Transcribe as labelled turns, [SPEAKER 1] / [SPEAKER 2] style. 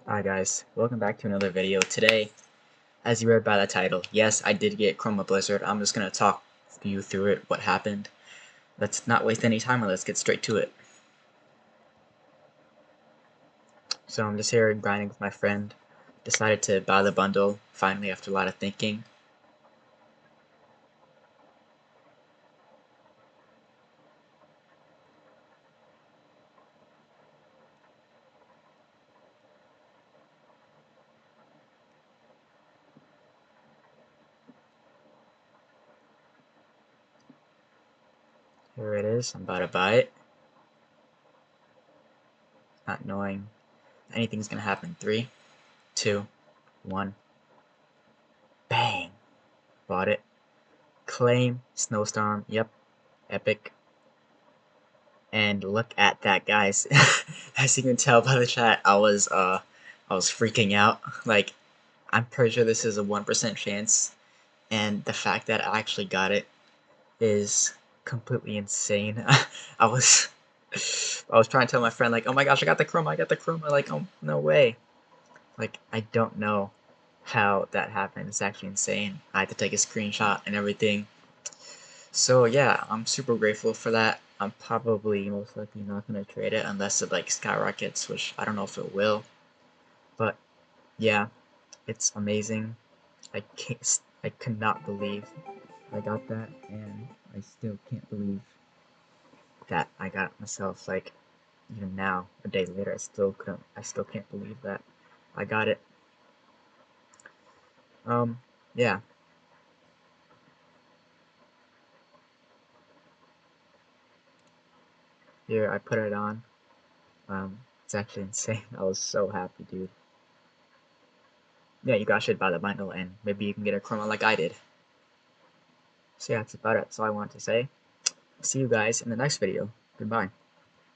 [SPEAKER 1] Hi guys, welcome back to another video. Today, as you read by the title, yes, I did get Chroma Blizzard. I'm just going to talk you through it, what happened. Let's not waste any time and let's get straight to it. So I'm just here grinding with my friend. Decided to buy the bundle, finally, after a lot of thinking. Here it is, I'm about to buy it. Not knowing anything's going to happen. 3, 2, 1. Bang! Bought it. Claim, Snowstorm, yep, epic. And look at that, guys. As you can tell by the chat, I was freaking out. Like, I'm pretty sure this is a 1% chance, and the fact that I actually got it is completely insane. I was I was trying to tell my friend, like, oh my gosh, I got the Chroma, like, oh, no way. Like, I don't know how that happened. It's actually insane. I had to take a screenshot and everything. So yeah, I'm super grateful for that. I'm probably most likely not gonna trade it unless it like skyrockets, which I don't know if it will. But yeah, it's amazing. I could not believe I got that, and I still can't believe that I got it myself. Like, even now, a day later, I still can't believe that I got it. Yeah. Here, I put it on. It's actually insane. I was so happy, dude. Yeah, you guys should buy the bundle, and maybe you can get a Chroma like I did. So yeah, that's about it. That's all I wanted to say. See you guys in the next video. Goodbye.